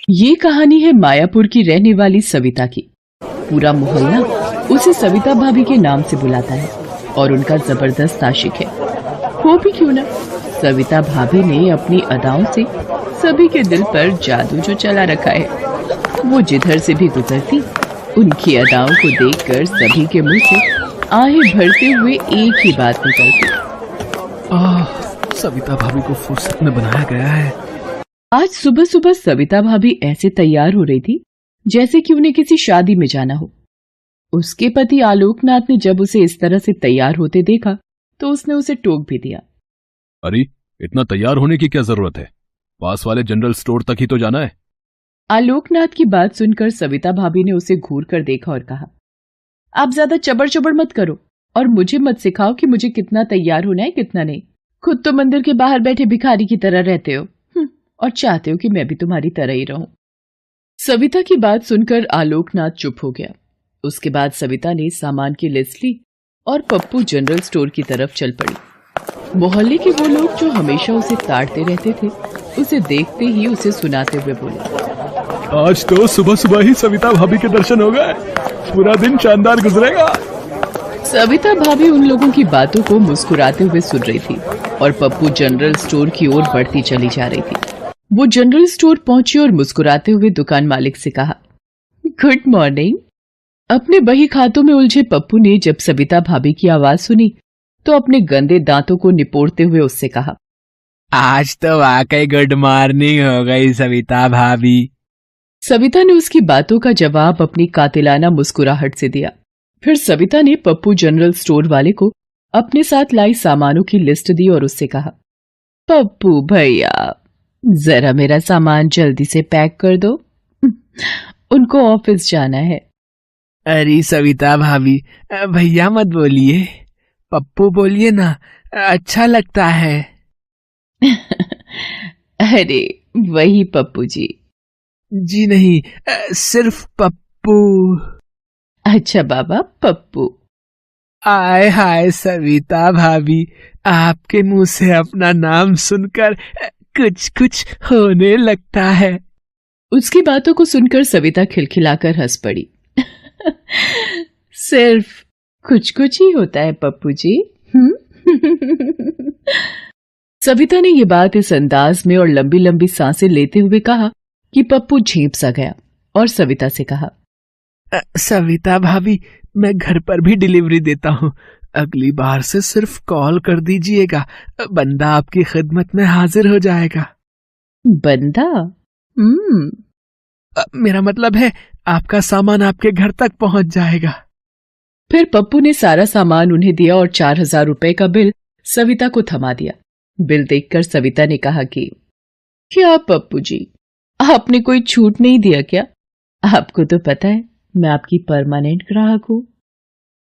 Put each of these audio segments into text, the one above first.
ये कहानी है मायापुर की रहने वाली सविता की। पूरा मोहल्ला उसे सविता भाभी के नाम से बुलाता है और उनका जबरदस्त आशिक है। वो भी क्यों ना, सविता भाभी ने अपनी अदाओं से सभी के दिल पर जादू जो चला रखा है। वो जिधर से भी गुजरती, उनकी अदाओं को देखकर सभी के मुंह से आहें भरते हुए एक ही बात निकलती, सविता भाभी को फुर्सत में बनाया गया है। आज सुबह सुबह सविता भाभी ऐसे तैयार हो रही थी जैसे कि उन्हें किसी शादी में जाना हो। उसके पति आलोकनाथ ने जब उसे इस तरह से तैयार होते देखा तो उसने उसे टोक भी दिया। अरे इतना तैयार होने की क्या जरूरत है, पास वाले जनरल स्टोर तक ही तो जाना है। आलोकनाथ की बात सुनकर सविता भाभी ने उसे घूर कर देखा और कहा, आप ज्यादा चबड़ चबड़ मत करो और मुझे मत सिखाओ कि मुझे कितना तैयार होना है कितना नहीं। खुद तो मंदिर के बाहर बैठे भिखारी की तरह रहते हो और चाहते हो कि मैं भी तुम्हारी तरह ही रहूं। सविता की बात सुनकर आलोकनाथ चुप हो गया। उसके बाद सविता ने सामान की लिस्ट ली और पप्पू जनरल स्टोर की तरफ चल पड़ी। मोहल्ले के वो लोग जो हमेशा उसे ताड़ते रहते थे, उसे देखते ही उसे सुनाते हुए बोले, आज तो सुबह सुबह ही सविता भाभी के दर्शन हो गए, पूरा दिन शानदार गुजरेगा। सविता भाभी उन लोगों की बातों को मुस्कुराते हुए सुन रही थी और पप्पू जनरल स्टोर की ओर बढ़ती चली जा रही थी। वो जनरल स्टोर पहुंची और मुस्कुराते हुए दुकान मालिक से कहा, गुड मॉर्निंग। अपने बही खातों में उलझे पप्पू ने जब सविता भाभी की आवाज सुनी तो अपने गंदे दांतों को निपोड़ते हुए उससे कहा, आज तो वाकई गुड मॉर्निंग हो गई सविता भाभी। सविता ने उसकी बातों का जवाब अपनी कातिलाना मुस्कुराहट से दिया। फिर सविता ने पप्पू जनरल स्टोर वाले को अपने साथ लाई सामानों की लिस्ट दी और उससे कहा, पप्पू भैया जरा मेरा सामान जल्दी से पैक कर दो, उनको ऑफिस जाना है। अरे सविता भाभी भैया मत बोलिए, पप्पू बोलिए ना, अच्छा लगता है। अरे वही पप्पू जी। जी नहीं, सिर्फ पप्पू। अच्छा बाबा पप्पू। आय हाय सविता भाभी, आपके मुंह से अपना नाम सुनकर कुछ कुछ होने लगता है। उसकी बातों को सुनकर सविता खिलखिलाकर हंस पड़ी। सिर्फ कुछ कुछ ही होता है पप्पू जी। सविता ने यह बात इस अंदाज में और लंबी लंबी सांसें लेते हुए कहा कि पप्पू झेंप सा गया और सविता से कहा, सविता भाभी मैं घर पर भी डिलीवरी देता हूँ, अगली बार से सिर्फ कॉल कर दीजिएगा, बंदा आपकी खिदमत में हाजिर हो जाएगा। बंदा? मेरा मतलब है आपका सामान आपके घर तक पहुंच जाएगा। फिर पप्पू ने सारा सामान उन्हें दिया और 4000 रुपए का बिल सविता को थमा दिया। बिल देखकर सविता ने कहा कि क्या पप्पू जी, आपने कोई छूट नहीं दिया क्या? आपको तो पता है मैं आपकी परमानेंट ग्राहक हूँ।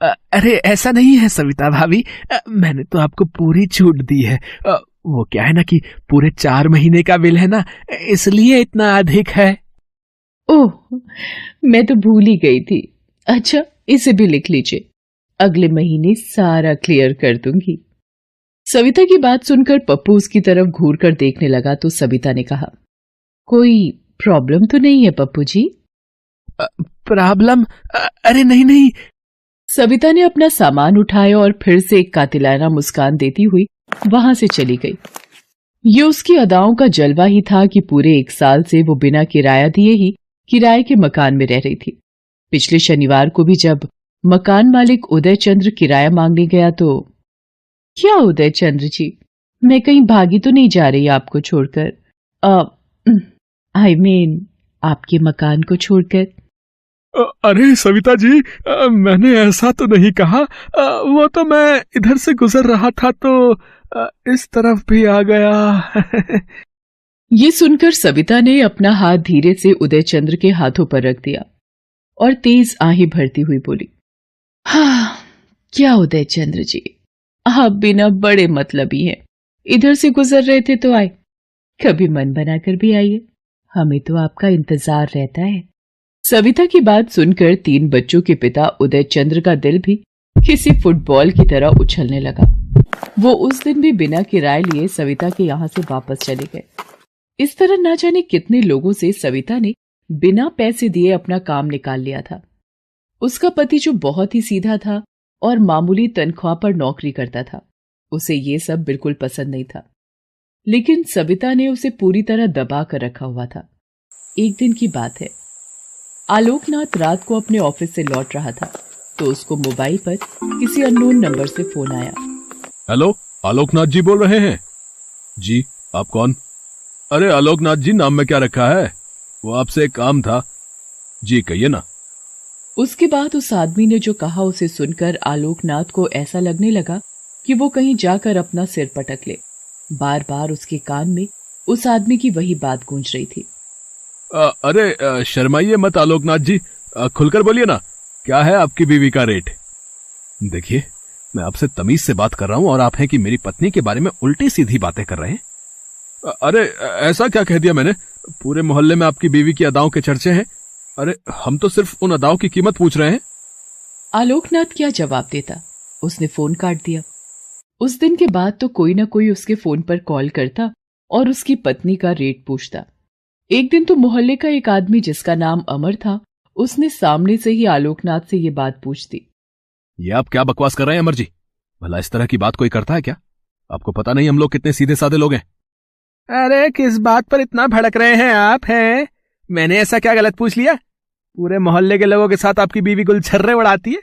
अरे ऐसा नहीं है सविता भाभी, मैंने तो आपको पूरी छूट दी है। वो क्या है ना कि पूरे 4 महीने का बिल है ना, इसलिए इतना अधिक है। ओह, मैं तो भूल ही गई थी। अच्छा इसे भी लिख लीजिए, अगले महीने सारा क्लियर कर दूंगी। सविता की बात सुनकर पप्पू उसकी तरफ घूर कर देखने लगा तो सविता ने कहा, कोई प्रॉब्लम तो नहीं है पप्पू जी? प्रॉब्लम? अरे नहीं नहीं। सविता ने अपना सामान उठाया और फिर से एक कातिलाना मुस्कान देती हुई वहां से चली गई। ये उसकी अदाओं का जलवा ही था कि पूरे 1 साल से वो बिना किराया दिए ही किराए के मकान में रह रही थी। पिछले शनिवार को भी जब मकान मालिक उदय चंद्र किराया मांगने गया तो, क्या उदय चंद्र जी, मैं कहीं भागी तो नहीं जा रही आपको छोड़कर? आई मीन आपके मकान को छोड़कर। अरे सविता जी, मैंने ऐसा तो नहीं कहा, वो तो मैं इधर से गुजर रहा था तो इस तरफ भी आ गया। ये सुनकर सविता ने अपना हाथ धीरे से उदय चंद्र के हाथों पर रख दिया और तेज आहें भरती हुई बोली, हाँ क्या उदय चंद्र जी, आप बिना बड़े मतलबी हैं, इधर से गुजर रहे थे तो आए, कभी मन बनाकर भी आइए, हमें तो आपका इंतजार रहता है। सविता की बात सुनकर 3 बच्चों के पिता उदय चंद्र का दिल भी किसी फुटबॉल की तरह उछलने लगा। वो उस दिन भी बिना किराए लिए सविता के यहाँ से वापस चले गए। इस तरह ना जाने कितने लोगों से सविता ने बिना पैसे दिए अपना काम निकाल लिया था। उसका पति जो बहुत ही सीधा था और मामूली तनख्वाह पर नौकरी करता था, उसे ये सब बिल्कुल पसंद नहीं था, लेकिन सविता ने उसे पूरी तरह दबा कर रखा हुआ था। एक दिन की बात है, आलोकनाथ रात को अपने ऑफिस से लौट रहा था तो उसको मोबाइल पर किसी अननोन नंबर से फोन आया। हेलो, आलोकनाथ जी बोल रहे हैं? जी, आप कौन? अरे आलोकनाथ जी, नाम में क्या रखा है? वो आपसे एक काम था। जी कहिए ना। उसके बाद उस आदमी ने जो कहा उसे सुनकर आलोकनाथ को ऐसा लगने लगा कि वो कहीं जाकर अपना सिर पटक ले। बार बार उसके कान में उस आदमी की वही बात गूंज रही थी। अरे शर्माइए मत आलोकनाथ जी, खुलकर बोलिए ना, क्या है आपकी बीवी का रेट? देखिए, मैं आपसे तमीज से बात कर रहा हूं और आप हैं कि मेरी पत्नी के बारे में उल्टी सीधी बातें कर रहे हैं। अरे ऐसा क्या कह दिया मैंने? पूरे मोहल्ले में आपकी बीवी की अदाओं के चर्चे हैं। अरे हम तो सिर्फ उन अदाओं की कीमत पूछ रहे हैं। आलोकनाथ क्या जवाब देता, उसने फोन काट दिया। उस दिन के बाद तो कोई ना कोई उसके फोन पर कॉल करता और उसकी पत्नी का रेट पूछता। एक दिन तो मोहल्ले का एक आदमी जिसका नाम अमर था, उसने सामने से ही आलोकनाथ से ये बात पूछ दी। ये आप क्या बकवास कर रहे हैं अमर जी? भला इस तरह की बात कोई करता है क्या? आपको पता नहीं हम लोग कितने सीधे साधे लोग हैं? अरे किस बात पर इतना भड़क रहे हैं आप? हैं, मैंने ऐसा क्या गलत पूछ लिया? पूरे मोहल्ले के लोगों के साथ आपकी बीवी गुलछर्रे उड़ाती है,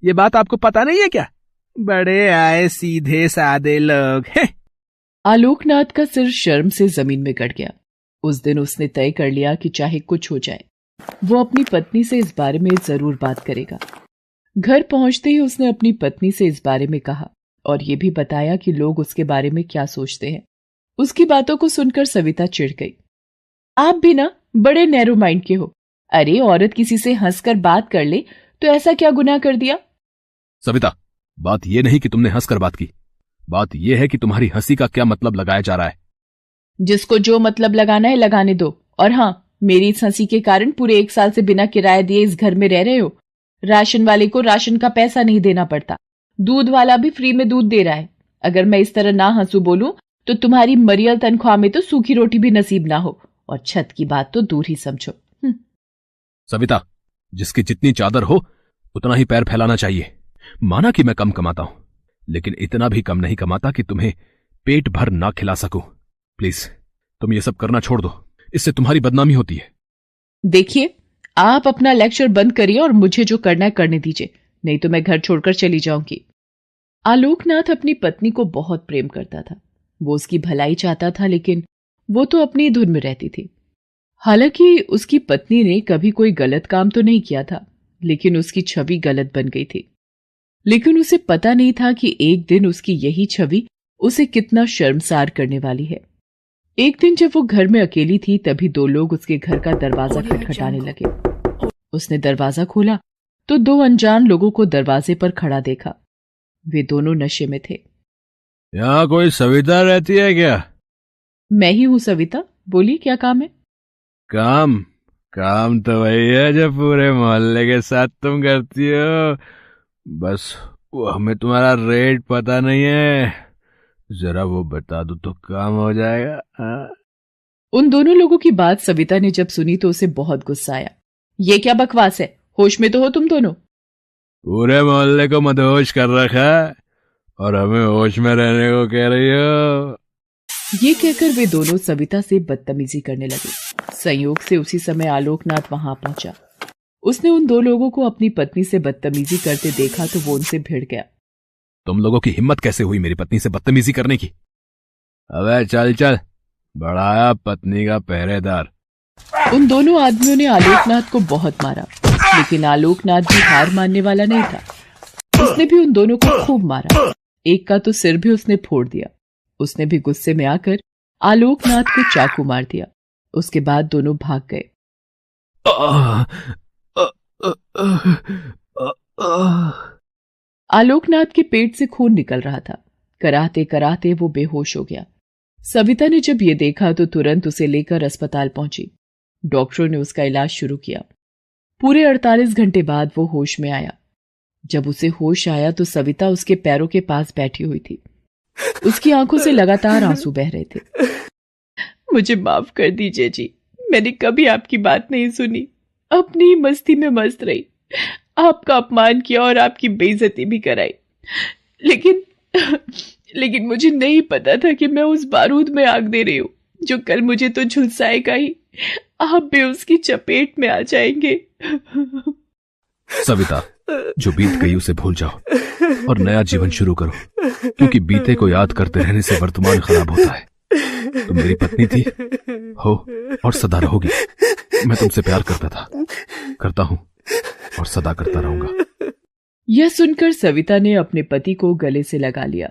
ये बात आपको पता नहीं है क्या? बड़े आए सीधे साधे लोग हैं। आलोकनाथ का सिर शर्म से जमीन में गड़ गया। उस दिन उसने तय कर लिया कि चाहे कुछ हो जाए, वो अपनी पत्नी से इस बारे में जरूर बात करेगा। घर पहुंचते ही उसने अपनी पत्नी से इस बारे में कहा और ये भी बताया कि लोग उसके बारे में क्या सोचते हैं। उसकी बातों को सुनकर सविता चिढ़ गई। आप भी ना बड़े नैरो माइंड के हो। अरे औरत किसी से हंसकर बात कर ले तो ऐसा क्या गुनाह कर दिया? सविता, बात यह नहीं कि तुमने हंसकर बात की, बात यह है कि तुम्हारी हंसी का क्या मतलब लगाया जा रहा है। जिसको जो मतलब लगाना है लगाने दो। और हाँ, मेरी इस हंसी के कारण पूरे 1 साल से बिना किराया दिए इस घर में रह रहे हो। राशन वाले को राशन का पैसा नहीं देना पड़ता, दूध वाला भी फ्री में दूध दे रहा है। अगर मैं इस तरह ना हंसू बोलूं तो तुम्हारी मरियल तनख्वाह में तो सूखी रोटी भी नसीब ना हो, और छत की बात तो दूर ही समझो। सविता, जिसकी जितनी चादर हो उतना ही पैर फैलाना चाहिए। माना कि मैं कम कमाता हूं, लेकिन इतना भी कम नहीं कमाता कि तुम्हें पेट भर ना खिला सकूं। प्लीज तुम ये सब करना छोड़ दो, इससे तुम्हारी बदनामी होती है। देखिए, आप अपना लेक्चर बंद करिए और मुझे जो करना है करने दीजिए, नहीं तो मैं घर छोड़कर चली जाऊंगी। आलोकनाथ अपनी पत्नी को बहुत प्रेम करता था। वो उसकी भलाई चाहता था, लेकिन वो तो अपनी धुन में रहती थी। हालांकि उसकी पत्नी ने कभी कोई गलत काम तो नहीं किया था, लेकिन उसकी छवि गलत बन गई थी। लेकिन उसे पता नहीं था कि एक दिन उसकी यही छवि उसे कितना शर्मसार करने वाली है। एक दिन जब वो घर में अकेली थी, तभी 2 लोग उसके घर का दरवाजा खटखटाने लगे। उसने दरवाजा खोला तो 2 अनजान लोगों को दरवाजे पर खड़ा देखा। वे दोनों नशे में थे। यहाँ कोई सविता रहती है क्या? मैं ही हूं सविता, बोलिए क्या काम है? काम तो वही है जो पूरे मोहल्ले के साथ तुम करती हो, बस वो हमें तुम्हारा रेट पता नहीं है। जरा वो बता दो तो काम हो जाएगा। हाँ? उन दोनों लोगों की बात सविता ने जब सुनी तो उसे बहुत गुस्सा आया। ये क्या बकवास है? होश में तो हो तुम दोनों? पूरे मोहल्ले को मदहोश कर रखा है और हमें होश में रहने को कह रही हो। ये कहकर वे दोनों सविता से बदतमीजी करने लगे। संयोग से उसी समय आलोकनाथ वहां पहुंचा। उसने उन 2 लोगों को अपनी पत्नी से बदतमीजी करते देखा तो वो उनसे भिड़ गया। तुम लोगों की हिम्मत कैसे हुई मेरी पत्नी से बदतमीजी करने की? अबे चल चल, बढ़ाया पत्नी का पहरेदार। उन दोनों आदमियों ने आलोकनाथ को बहुत मारा, लेकिन आलोकनाथ भी हार मानने वाला नहीं था। उसने भी उन दोनों को खूब मारा। एक का तो सिर भी उसने फोड़ दिया। उसने भी गुस्से में आकर आलोकनाथ को चाकू मार दिया। उसके बाद दोनों भाग गए। आलोकनाथ के पेट से खून निकल रहा था। कराहते कराहते वो बेहोश हो गया। सविता ने जब ये देखा तो तुरंत उसे लेकर अस्पताल पहुंची। डॉक्टरों ने उसका इलाज शुरू किया। पूरे 48 घंटे बाद वो होश में आया। जब उसे होश आया तो सविता उसके पैरों के पास बैठी हुई थी। उसकी आंखों से लगातार आंसू बह रहे थे। मुझे माफ कर दीजिए जी, मैंने कभी आपकी बात नहीं सुनी, अपनी ही मस्ती में मस्त रही, आपका अपमान किया और आपकी बेइज्जती भी कराई। लेकिन मुझे नहीं पता था कि मैं उस बारूद में आग दे रही हूँ जो कल मुझे तो झुलसाएगा ही, आप भी उसकी चपेट में आ जाएंगे। सविता, जो बीत गई उसे भूल जाओ और नया जीवन शुरू करो, क्योंकि बीते को याद करते रहने से वर्तमान खराब होता है। तुम मेरी पत्नी थी, हो और सदा रहोगी। मैं तुमसे प्यार करता था, करता हूं और सदा करता रहूंगा। यह सुनकर सविता ने अपने पति को गले से लगा लिया